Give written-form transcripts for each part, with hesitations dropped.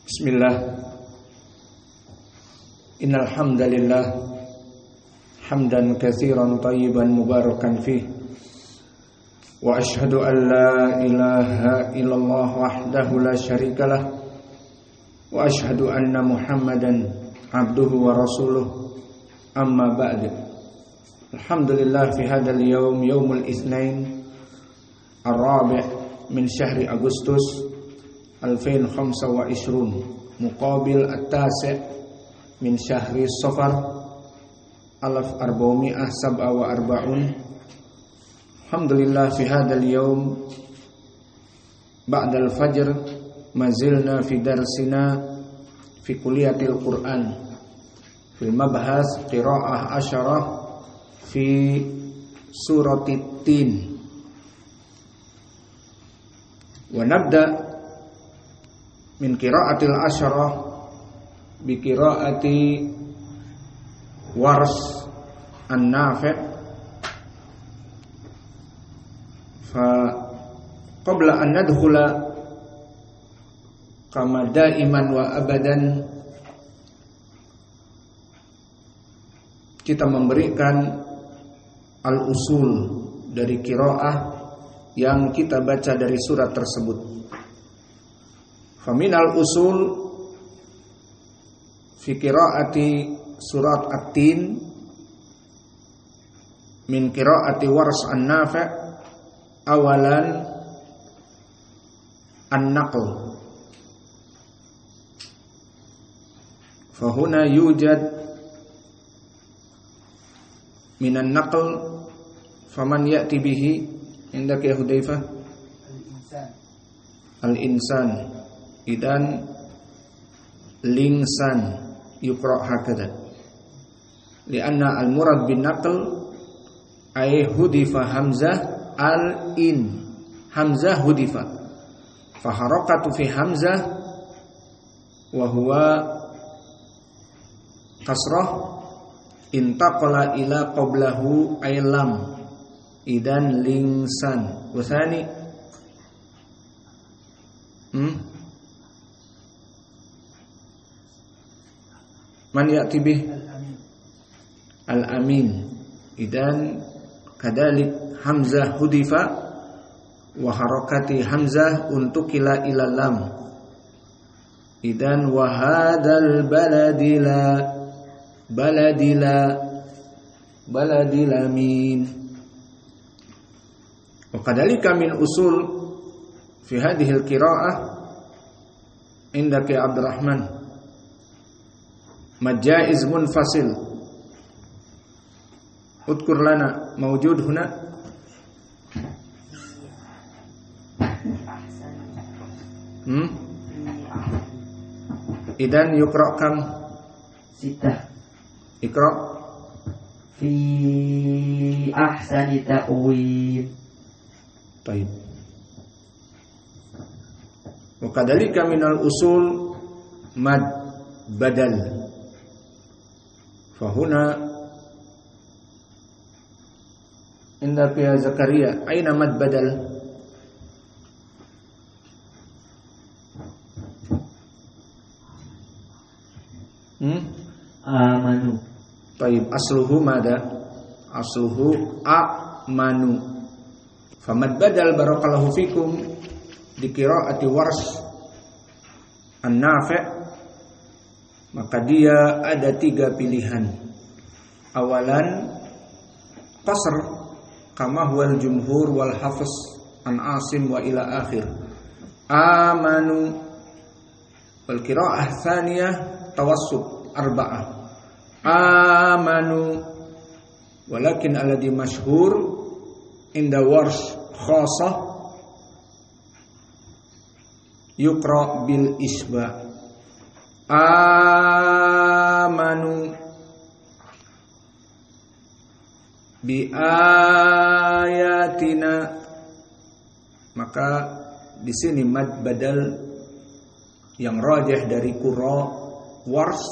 Bismillah. Innal hamdalillah hamdan katsiran thayyiban mubarakan fih. Wa asyhadu an la ilaha illallah wahdahu la syarikalah. Wa asyhadu anna Muhammadan abduhu wa rasuluh. Amma ba'd. Alhamdulillah fi hadzal yaum yaumul itsnain ar-rabi' min syahri Agustus 2025 muqabil at-tasi' min syahri Safar 1447. Alhamdulillah fi hadzal yaum ba'da al-fajr mazilna fi darsina fi kulliyatil Qur'an fil mabhas qira'ah asyarah fi suratit tin. Wa nabda min qira'atil asyarah bi qira'ati Wars an-Nafi'. Fa qabla an nadkhula kama daiman wa abadan, kita memberikan al-usul dari qira'ah yang kita baca dari surat tersebut. Faminal usul fi qiraati surat At-Tin min qiraati Wars an-Nafi' awalan an-naql. Fahuna yujad minan naql faman ya'ti bihi indaka ya Hudzaifah al-insan idan lingsan yuqra hakada lianna al-murad bin naql ay hudifa hamzah al-in, hamzah hudifa fa harakatu fi hamzah wa huwa kasrah intaqala ila qablahu ay lam idan lingsan wa thani man ya'ti bih al-amin idan kadalik hamzah hudifa wa harakati hamzah untukila ila lam idan wa hadzal baladila min. Wa kadalika min usul fi hadhihi al-qira'ah indaka Abdurrahman majaiz munfasil udkur lana mawjud huna idan yuqra kam sitah iqra fi ahsani ta'wil. Baik. Wa kadzalika minal usul mad badal. Fahuna indaka ya Zakaria aina mad badal? Amanu. Baik, asluhu mada? Asluhu amanu. Famad badal barakallahu fikum di qiraati Wars an-Nafi', maka dia ada 3 pilihan. Awalan qasr kama huwal jumhur wal hafs an Asim wa ila akhir. Amanu. Wal qiraah tsaniyah tawassut arba'ah. Amanu. Walakin alladhi masyhur inda Wars khasah yuqra bil isba. Amanu bi ayatina, maka di sini mad badal yang rajih dari qura Wars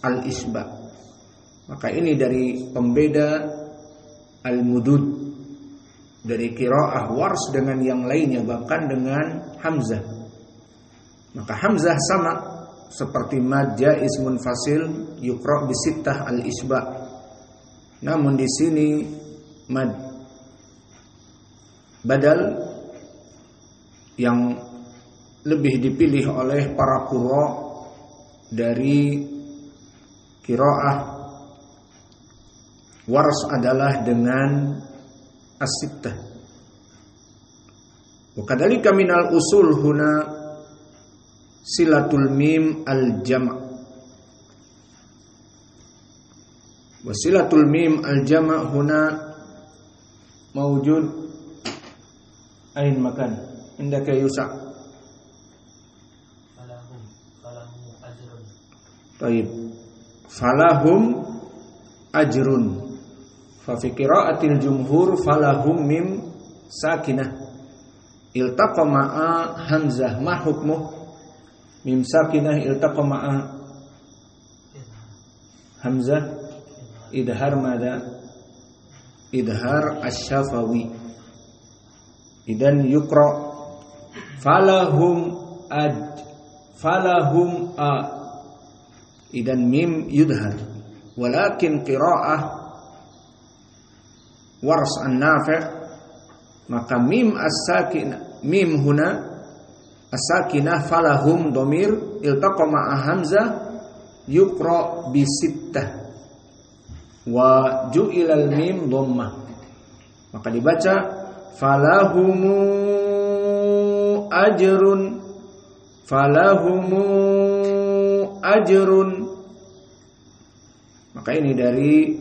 al-isba. Maka ini dari pembeda al-mudud dari qiraah Wars dengan yang lainnya, bahkan dengan Hamzah. Maka Hamzah sama seperti mad jaiz munfasil yuqra bisittah al-isba. Namun di sini mad badal yang lebih dipilih oleh para qurra dari qiraah Wars adalah dengan as-sittah. Wa kadzalika minal usul huna silatul mim al-jama'. Wa silatul mim al-jama' huna mawjud ain makan indaka yusa. Falahum ajrun. Baik. Falahum ajrun. Fa fi qira'atil jumhur falahum mim sakinah iltaqa ma'a hamzah. Ma hukmuh mim sakinah iltaqa ma'a hamzah? Idhar mada? Idhar asy-syafawi. Idan yuqra falahum falahum idan mim yudhar. Walakin qira'ah Wars an-Nafi' maka mim as-sakinah, mim huna as-sakinah falahum dhamir iltaqa ma'a hamzah yuqra bi sittah wa ju'ilal mim dhammah, maka dibaca falahumu ajrun, falahumu ajrun. Maka ini dari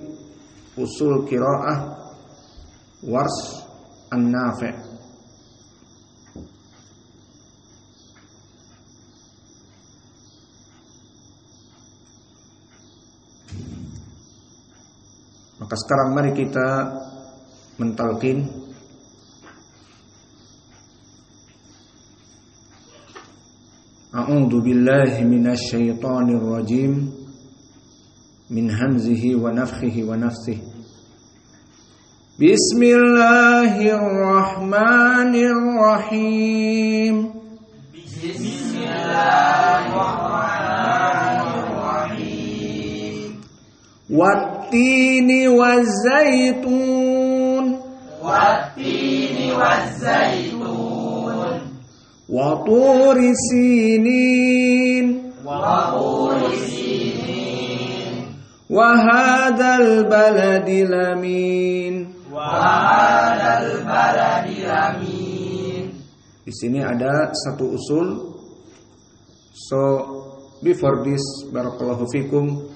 usul qiraah Wars an-Nafi'. Maka sekarang mari kita mentalqin A'udzu billahi minasy syaithanir rajim min hamzihi wa nafthihi wa nafthihi. Bismillahirrahmanirrahim. Bismillahirrahmanirrahim. Wattini wazzaitun. Wattini wazzaitun. Wa turi sinin. Wa turi sinin. Wa hadzal baladil amin. Wahadal baladil amin. Di sini ada satu usul. So before this, barakallahu fikum,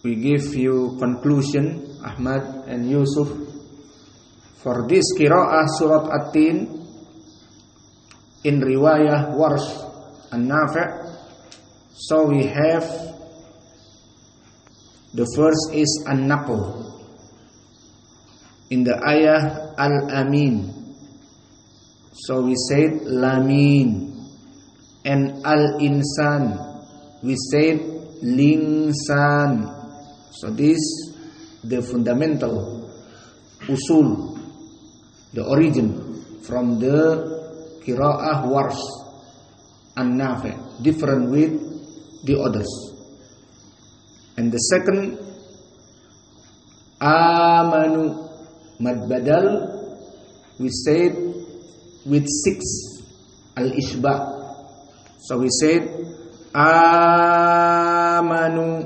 we give you conclusion, Ahmad and Yusuf, for this qiraah surat At-Tin in riwayah Warsh an-Nafi'. So we have the first is an-naql. In the ayah al-amin, so we said lamin, and al-insan we said linsan. So this the fundamental usul, the origin from the qiraah Warsh an-Nafi', different with the others. And the second amanu, mad badal, we said with 6 al-ishba. So we said amanu,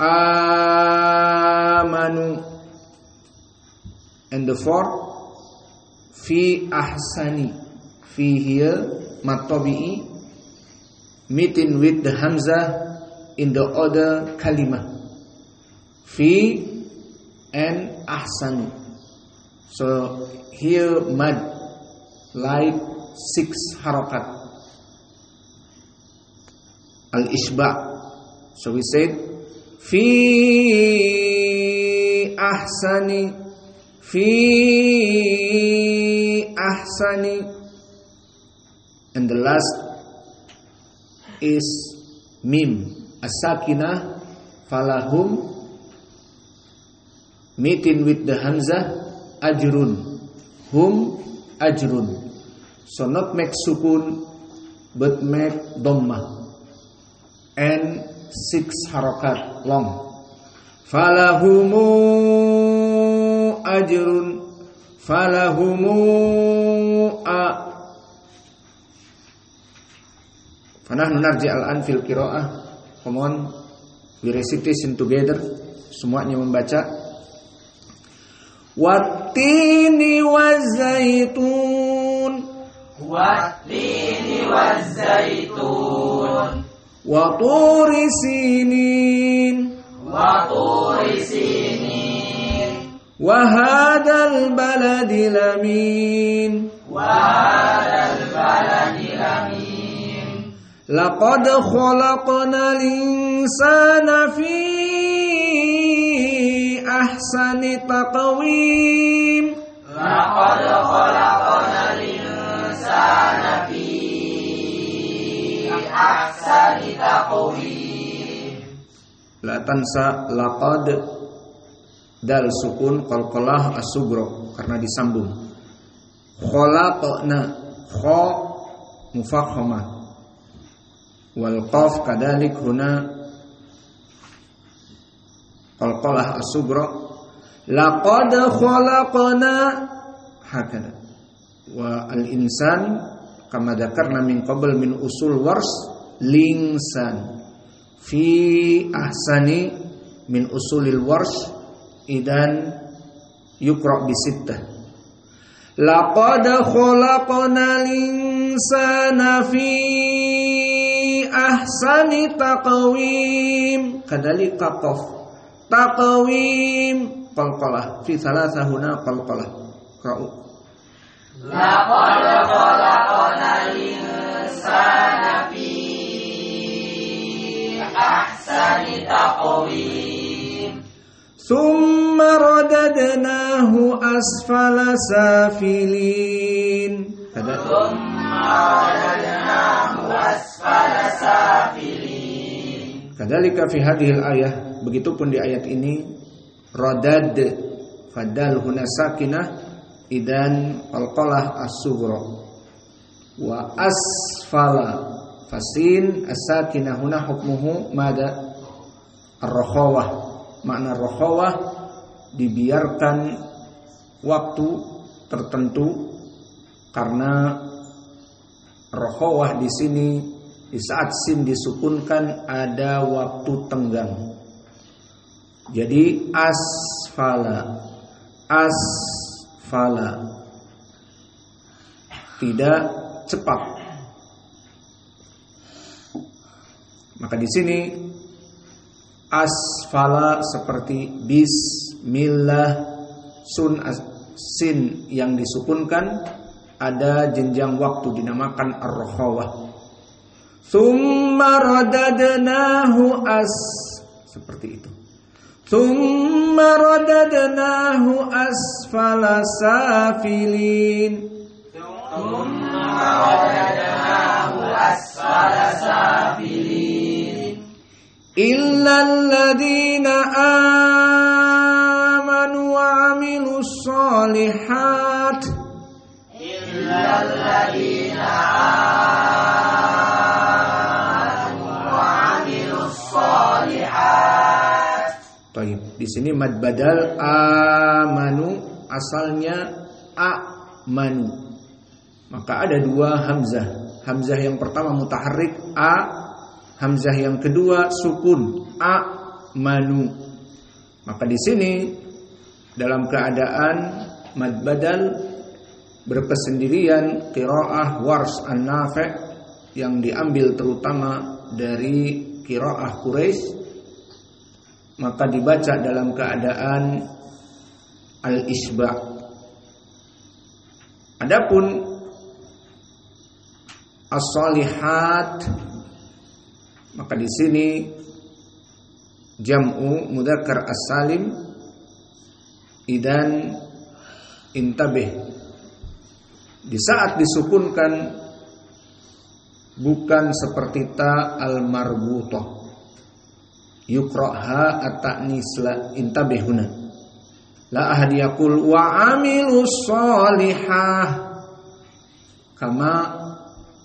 amanu. And the fourth fi ahsani, fi here mad tabi'i, meeting with the hamzah in the other kalimah, fi and ahsanu. So here mad like 6 harakat al-ishba. So we said fi ahsani, fi ahsani. And the last is mim as-sakinah falahum, meeting with the hamzah ajrun, hum ajrun. So not make sukun but make dhammah. and 6 harakat long. Falahumu ajrun, falahumu fanahnu narji al-an fil qiraah. Come on, we recitation together, semuanya membaca. Wattini wazaitun, wattini wazaitun, wa turi sinin, wa turi sinin, wa hadzal baladil amin, wa hadzal baladil amin. Laqad khalaqnal insana fi ahsani taqwim, laqad khalaqnal insana fi ahsani taqwim. La tansa laqad dal sukun qalqalah as-sughra karena disambung. Khalaqna kha mufakhamah wal qaf kadalik huna qalqalah as-sughra. Laqad khalaqna hakada wa al-insan kama dzakarna min qabl min usul wars linsan fi ahsani min usulil wars idan yuqra bi sittah. Laqad khalaqnal insana fi ahsani taqwim, kadzalika qaf taqwim qalqalah fi thalathahuna qalqalah. Qra'u. Laqad khalaqnal insana fi ahsani taqwim. Thumma radadnahu asfala safilin. Kadzalika fi hadhil ayah, begitupun di ayat ini radad fadal huna sakinah idan qalqalah as-sughra wa asfala fasin as-sakinah huna hukmuhu mada ar-rakhawah. Makna rakhawah dibiarkan waktu tertentu, karena rakhawah di sini di saat sin disukunkan ada waktu tenggang. Jadi asfala tidak cepat. Maka di sini asfala seperti bismillah, sin yang disukunkan ada jenjang waktu dinamakan ar-rakhawah. Tsumma radadnahu seperti itu. Tsumma radadnahu asfala safilin. Tsumma radadnahu asfala safilin. Illal ladzina amanu wa 'amilus shalihat. Illal ladzina amanu wa 'amilus shalihat. Baik, di sini mad badal amanu asalnya amanu. Maka ada dua hamzah. Hamzah yang pertama mutaharrik hamzah yang kedua sukun manu. Maka di sini dalam keadaan mad badal berpesendirian qiraah Wars An-Nafi' yang diambil terutama dari qiraah Quraisy, maka dibaca dalam keadaan al-isba'. Adapun as-salihat, maka di sini jam'u mudzakkar as-salim idan intabih. Di saat disukunkan bukan seperti ta al-marbutah. Yuqra'ha at-ta'nis la intabih huna. La ahad yaqul wa 'amilus shalihah. Kama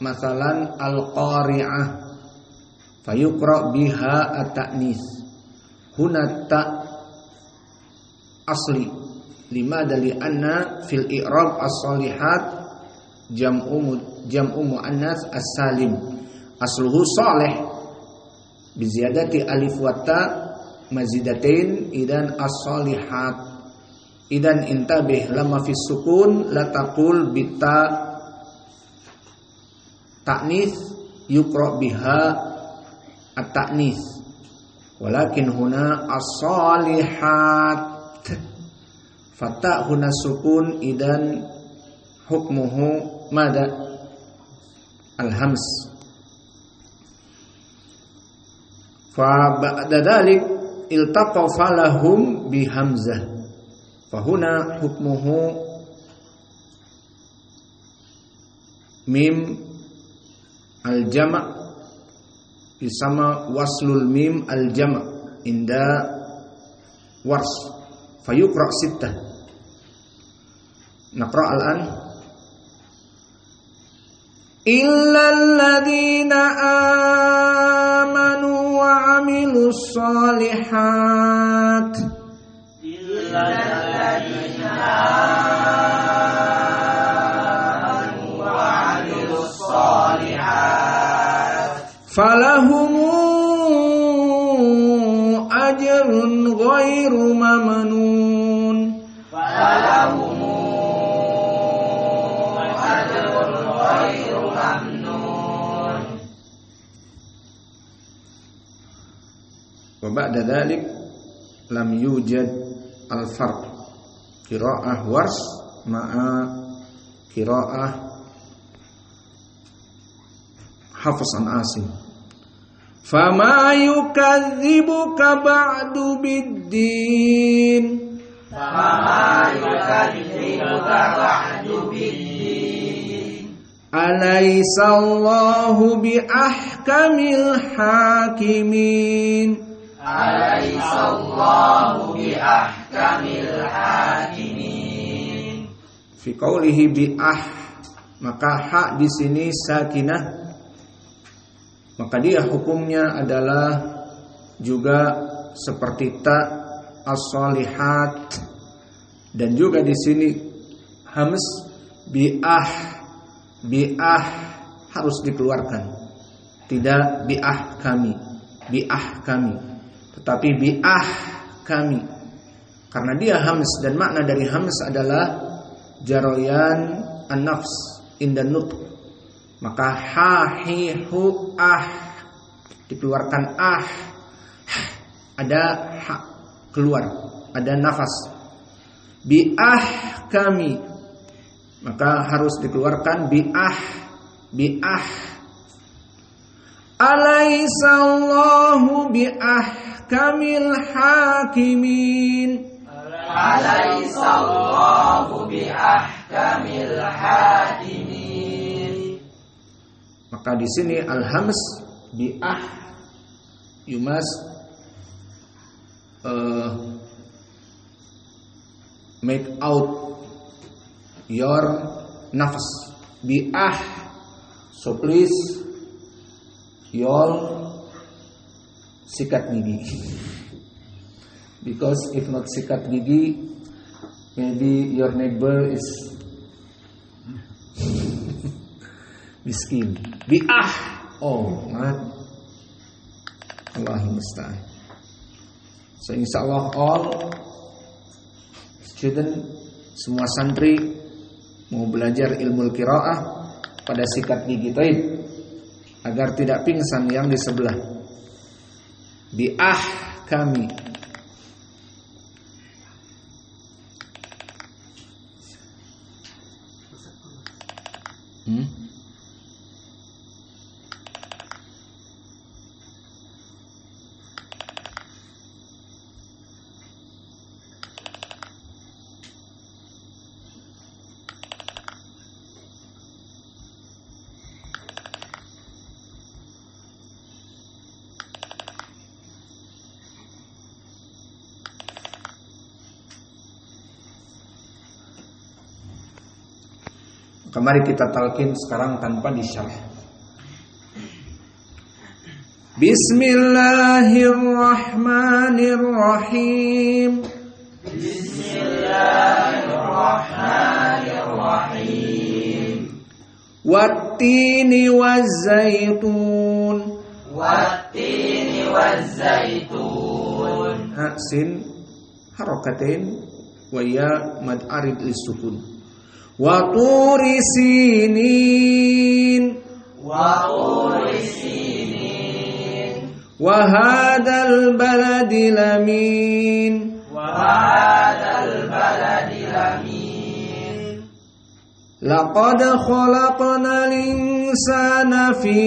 masalan al-qari'ah. fayuqra biha at-ta'nis. Huna ta asli lima dali anna fil i'rab as-salihat jam'u muannas as-salim asluhu salih bi ziyadati alif wa ta mazidatain idan as-salihat. Idan intabih lama fi sukun la taqul bita ta'nis yuqra biha at-ta'nis walakin huna as-salihat. Fata huna sukun idan hukmuhu mada al-hams. Fa ba'da dzalik iltaqa falahum bi hamzah. Fa huna hukmuhu mim al-jama' bisama waslul mim al-jama' inda wars fayuqra sittah. Naqra al-an illal ladzina amanu wa 'amilus shalihat illal ladzina amanu wa 'amilus shalihat falahum ajrun ghairu mamnun. falahum ajrun ghairu mamnun. Wa ba'da dzalik lam yujad al-farq qiraa'ah wars ma'a qiraa'ah hafs an asim. Fama yukadzibuka ba'du bid-din. Fama yukadzibuka ba'du bid-din. Alaysa Allahu bi ahkamil hakimin. Alaysa Allahu bi ahkamil hakimin. Fi qoulihi bi maka ha di sini sakinah, maka dia hukumnya adalah juga seperti ta as-salihat, dan juga di sini hams bi'ah harus dikeluarkan, tidak bi'ah kami, tetapi bi'ah kami, karena dia hams dan makna dari hams adalah jarayan an-nafs inda nutq. Maka ha hi hu dikeluarkan ada ha keluar, ada nafas. Bi'ah kami, maka harus dikeluarkan bi'ah. Alaysa Allahu bi'ahkamil hakimin. Alaysa Allahu bi'ahkamil hakimin. Maka di sini al-hams bi'ah, you must make out your nafas. Bi'ah, so please you all sikat gigi. Because if not sikat gigi, maybe your neighbor is miskin. Bi'ah, oh man, Allahul musta'an. So insyaallah all student, semua santri mau belajar ilmu qiraah pada sikat gigi taib agar tidak pingsan yang di sebelah. Bi'ah kami. Mari kita talqin sekarang tanpa disyarah. Bismillahirrahmanirrahim. Bismillahirrahmanirrahim. Wattini wazzaitun. Wattini wazzaitun. Sin harakatain wa ya mad arid lisukun. Wa turi sinin. Wa turi sinin. Wa hadzal baladil amin. Wa hadzal baladil amin. Laqad khalaqnal insana fi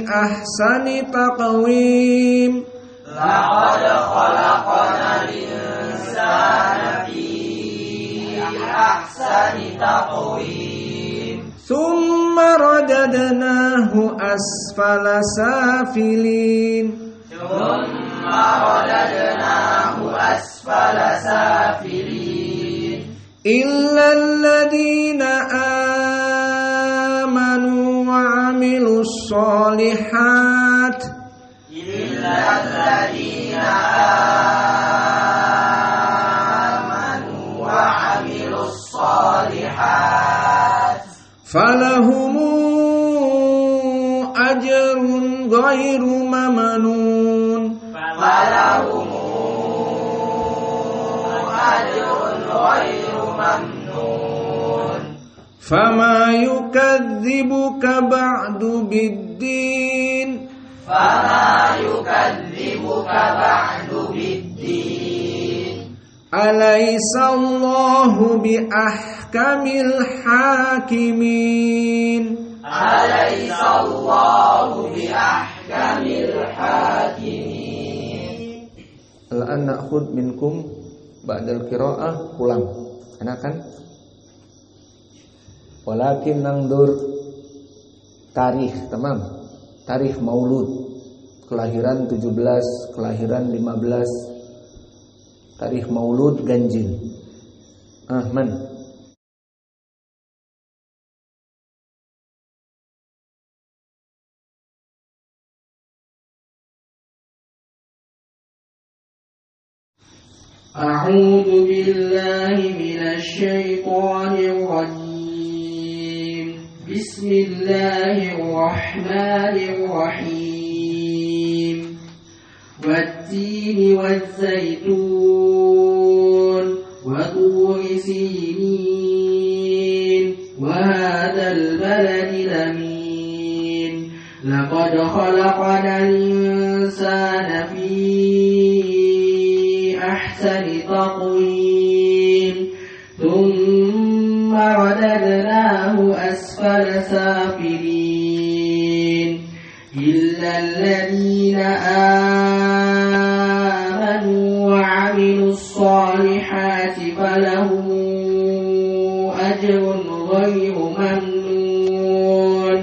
ahsani taqwim. Laqad khalaqnal insana fi ahsani taqwim. Thumma radadnahu asfala safilin. Thumma radadnahu asfala safilin. Illa alladhina amanu wa amilus solihat. Illa alladhina amanu wa amilus solihat. Falahumu ajrun ghairu mamnun. Falahumu ajrun ghairu mamnun. Fama yukadzibuka ba'du biddin. Fama yukadzibuka ba'du biddin. Alaysa Allahu bi ahkamil hakimin. Alaysa Allahu bi ahkamil hakimin. Al-an na'khud minkum ba'dal qira'ah pulang. Enak kan? Walakin nangdur tarikh, tamam. Tarikh maulud. Kelahiran 17, kelahiran 15. Tarikh maulud ganjil. Man. أعوذ بالله من الشيطان الرجيم. بسم الله الرحمن الرحيم. والتين والزيتون وطور سينين وهذا البلد الأمين. لقد خلقنا الإنسان في أحسن تقويم. ثم رددناه أسفل سافلين. إلا الذين آمنوا وعملوا الصالحات فلهم أجر غير ممنون.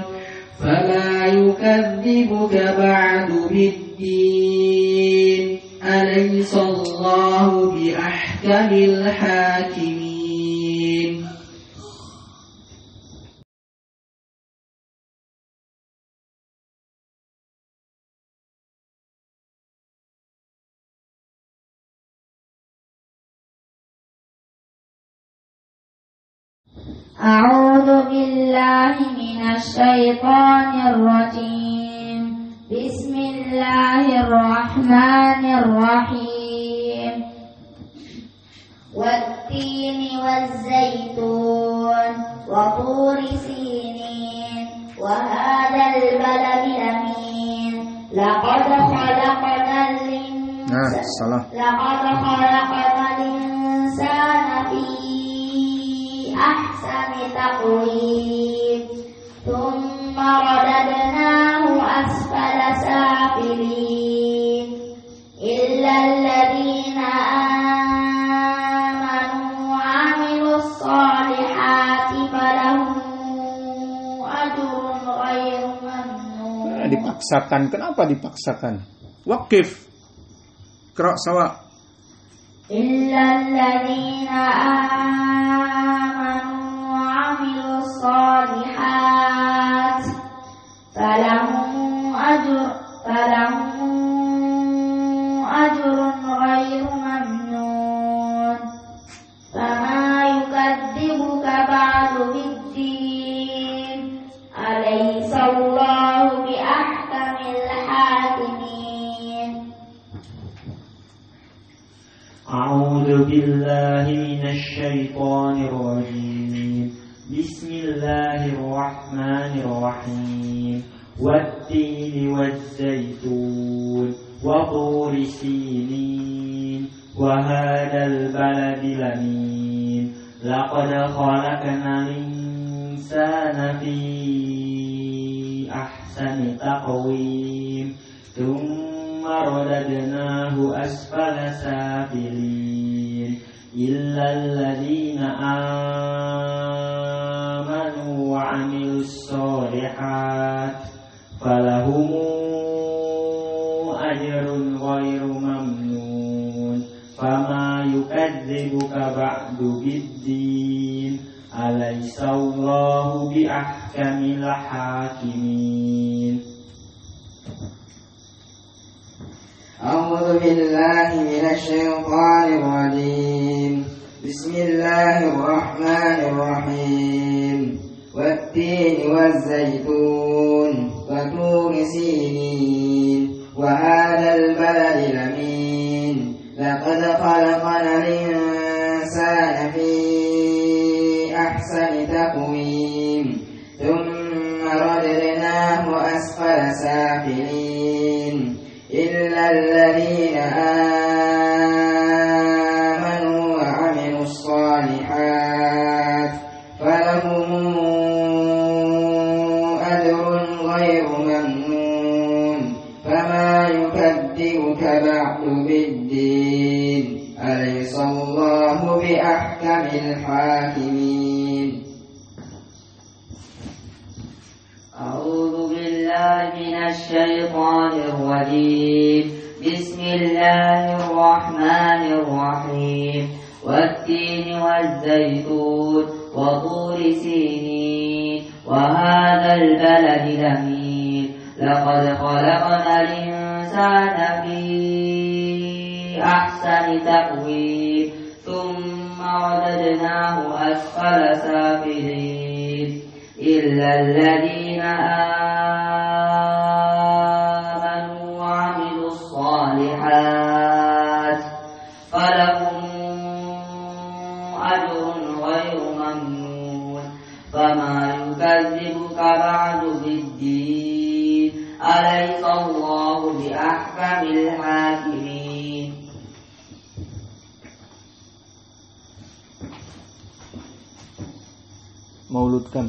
فما يكذبك بعد بالدين. أليس الله بأحكم الحاكمين. أعوذ بالله من الشيطان الرجيم. بسم الله الرحمن الرحيم. والتين والزيتون وطور سينين وهذا البلد الأمين. لقد خلقنا الإنسان في أحسن تقويم. ثم رددناه أسفل سافلين. إلا الذين آمنوا وعملوا الصالحات فلهم أجر غير ممنون. Dipaksakan. Kenapa dipaksakan? Waqif. Qira' sawa. إلا الذين آمنوا وعملوا الصالحات فلهم أجر غير ممنون فما يكذبك بعد بالدين أليس الله بأحكم الحاكمين. أعوذ بالله من الشيطان الرجيم. بسم الله الرحمن الرحيم. والتين والزيتون وطور سينين وهذا البلد الأمين لقد خلقنا الإنسان في أحسن تقويم ثم رددناه أسفل سافلين إلا الذين آمنوا وعملوا الصالحات فلهم أجر غير ممنون فما يكذبك بعد بالدين أليس الله بأحكم الحاكمين. أعوذ بالله من الشيطان الرجيم. بسم الله الرحمن الرحيم. والتين والزيتون وطور سينين وهذا البلد الأمين لقد خلقنا الإنسان في أحسن تقويم ثم رددناه أسفل سافلين إلا الذين آمنوا وعملوا الصالحات فلهم أجر غير ممنون فما يكذبك بعد بالدين أليس الله بأحكم الحاكمين. أعوذ بالله من الشيطان الرجيم. بسم الله الرحمن الرحيم. والتين والزيتون وطور سينين وهذا البلد الأمين لقد خلقنا الإنسان في أحسن تقويم ثم رددناه أسفل سافلين إلا الذين آمنوا وعملوا الصالحات فلهم أجر غير ممنون فما يكذبك بعد بالدين أليس الله بأحكم الحاكمين. Mauludkan.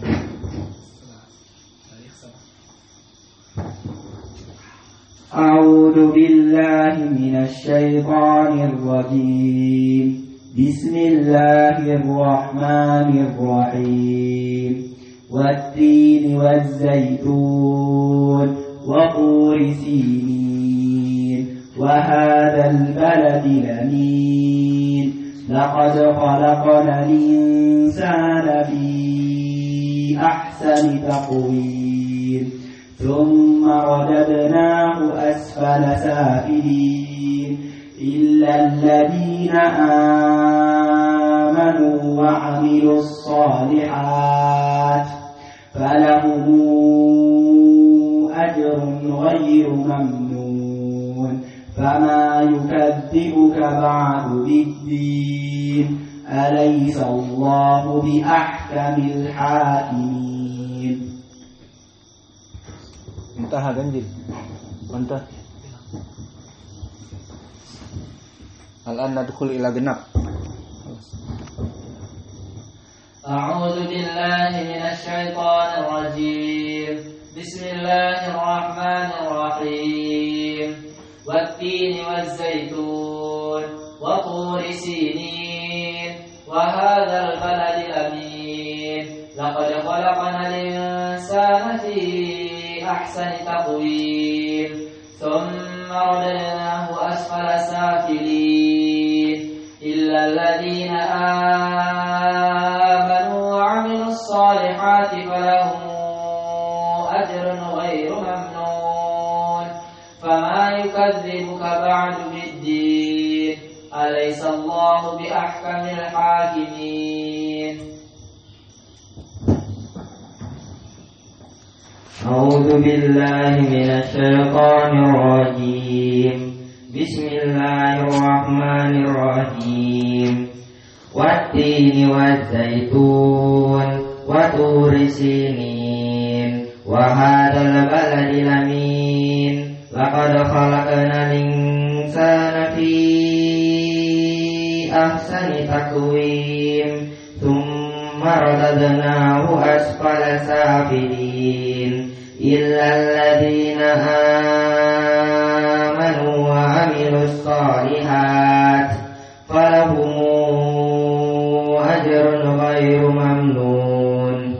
أعوذ بالله من الشيطان الرجيم. بسم الله الرحمن الرحيم. والتين والزيتون وطور سينين وهذا البلد الأمين لقد خلقنا الإنسان في أحسن تقويم ثم رددناه أسفل سافلين إلا الذين آمنوا وعملوا الصالحات فلهم أجر غير ممنون فما يكذبك بعد بالدين أليس الله بأحكم الحاكمين. انتهى ganjil. انتهى. الآن ندخل إلى genap. أعوذ بالله من الشيطان الرجيم. بسم الله الرحمن الرحيم. والتين والزيتون وطور سينين وهذا البلد الأمين لقد خلقنا الإنسان في أحسن تقويم ثم رددناه أسفل سافلين إلا الذين آمنوا وعملوا الصالحات فلهم أجر غير ممنون يكذبك بعد بالدين أليس الله بأحكم الحاكمين أعوذ بالله من الشيطان الرجيم بسم الله الرحمن الرحيم والتين والزيتون وطور سينين وهذا البلد الأمين لقد خلقنا الإنسان في أحسن تقويم ثم رددناه أسفل سافلين إلا الذين آمنوا وعملوا الصالحات فلهم أجر غير ممنون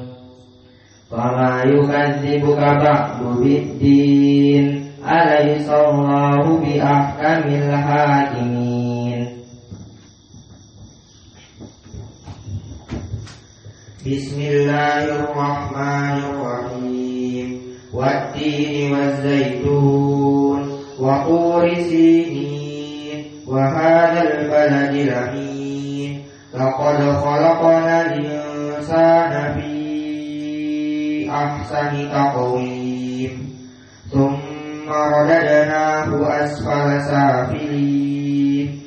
فما يكذبك بعد بالدين أليس الله بأحكم الحاكمين بسم الله الرحمن الرحيم والتين والزيتون وطور سينين وهذا البلد الأمين لقد خلقنا الإنسان في أحسن تقويم ثم رددناه أسفل سافلين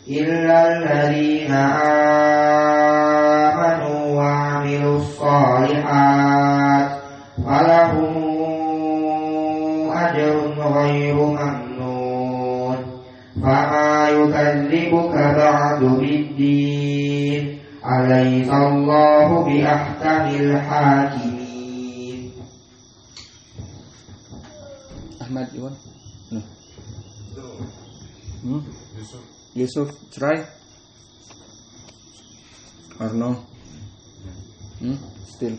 إلا الذين آمنوا وعملوا الصالحات فلهم أجر غير ممنون فما يكذبك بعد بالدين أليس الله بأحكم الحاكمين Ahmad, you want? No. Yusuf, try or no? Still.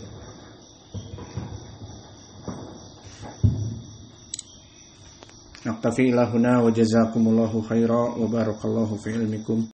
نقتفي إلى هنا وجزاكم الله خيرا وبارك الله في علمكم.